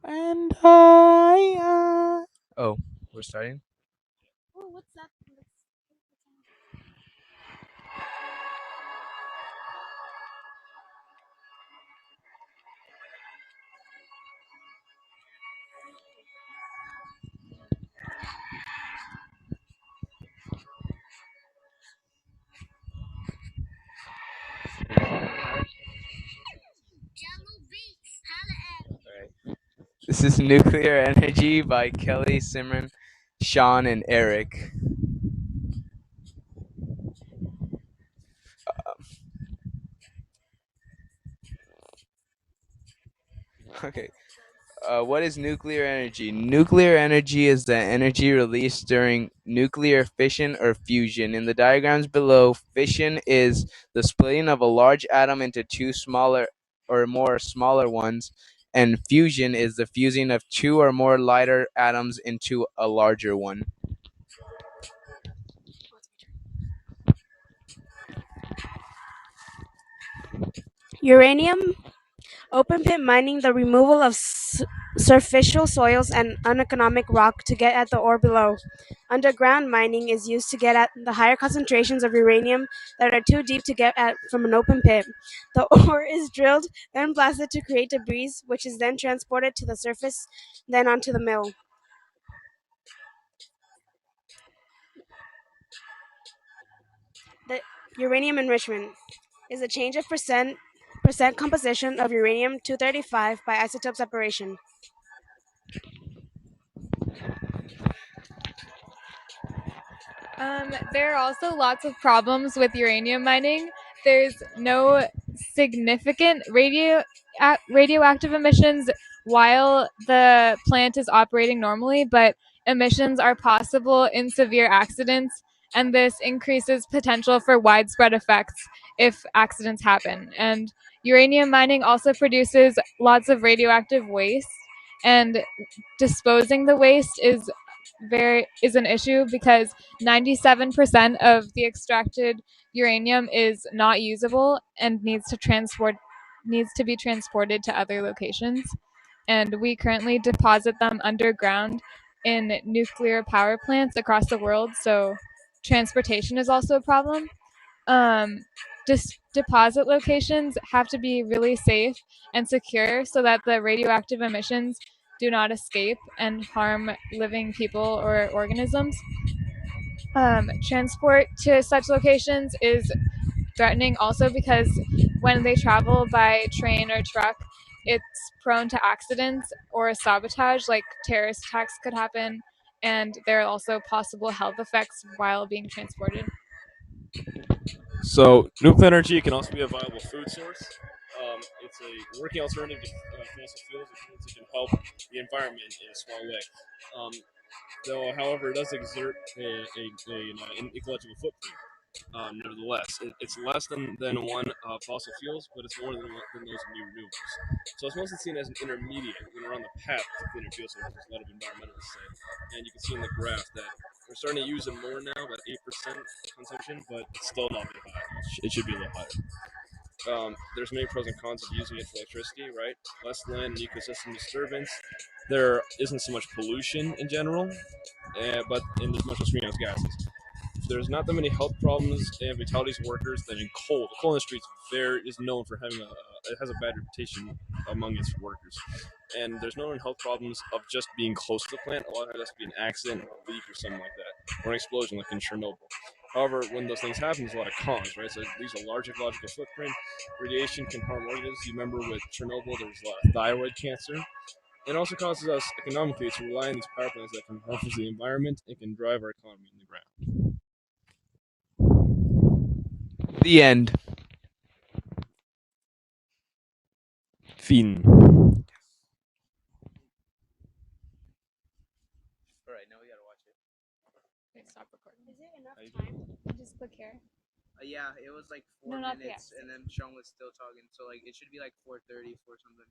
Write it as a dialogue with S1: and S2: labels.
S1: And I. Oh, we're starting?
S2: Oh, what's that?
S1: Alright. This is Nuclear Energy by Kelly, Simran, Sean, and Eric. Okay. What is nuclear energy? Nuclear energy is the energy released during nuclear fission or fusion. In the diagrams below, fission is the splitting of a large atom into two smaller or more smaller ones, and fusion is the fusing of two or more lighter atoms into a larger one.
S2: Uranium, open pit mining, the removal of superficial soils and uneconomic rock to get at the ore below. Underground mining is used to get at the higher concentrations of uranium that are too deep to get at from an open pit. The ore is drilled, then blasted to create debris, which is then transported to the surface, then onto the mill. The uranium enrichment is a change of percent composition of uranium 235 by isotope separation.
S3: There are also lots of problems with uranium mining. There's no significant radioactive emissions while the plant is operating normally, but emissions are possible in severe accidents, and this increases potential for widespread effects if accidents happen. And uranium mining also produces lots of radioactive waste, and disposing the waste is an issue because 97% of the extracted uranium is not usable and needs to be transported to other locations. And we currently deposit them underground in nuclear power plants across the world, so transportation is also a problem. um, Deposit locations have to be really safe and secure so that the radioactive emissions do not escape and harm living people or organisms. Transport to such locations is threatening also because when they travel by train or truck, it's prone to accidents or sabotage, like terrorist attacks could happen, and there are also possible health effects while being transported.
S4: So nuclear energy can also be a viable food source. It's a working alternative to fossil fuels, which means it can help the environment in a small way. Um, though, however, it does exert an ecological footprint. Nevertheless, it's less than one fossil fuels, but it's more than those new renewables. So it's mostly seen as an intermediate when we're on the path to cleaner fuel sources, a lot of environmentalists say. And you can see in the graph that we're starting to use it more now, about 8% consumption, but it's still not very high. It should be a little higher. There's many pros and cons of using it for electricity, right? Less land and ecosystem disturbance. There isn't so much pollution in general, but and there's much less greenhouse gases. There's not that many health problems and fatalities of workers than in coal. The coal industry is known for having it has a bad reputation among its workers, and there's no known health problems of just being close to the plant. A lot of it has to be an accident or a leak or something like that, or an explosion like in Chernobyl. However, when those things happen, there's a lot of cons, right? So these are large ecological footprint. Radiation can harm organisms. You remember with Chernobyl, there was a lot of thyroid cancer. It also causes us economically to rely on these power plants that can harm the environment and can drive our economy in the ground.
S1: The end.
S4: Fin.
S1: Alright, now we gotta watch it.
S3: Okay, stop recording.
S2: Is it enough time?
S3: Just click here.
S1: Yeah, it was like
S3: No,
S1: 4
S3: not the
S1: minutes, and then Sean was still talking, so like it should be like 4:30 for something.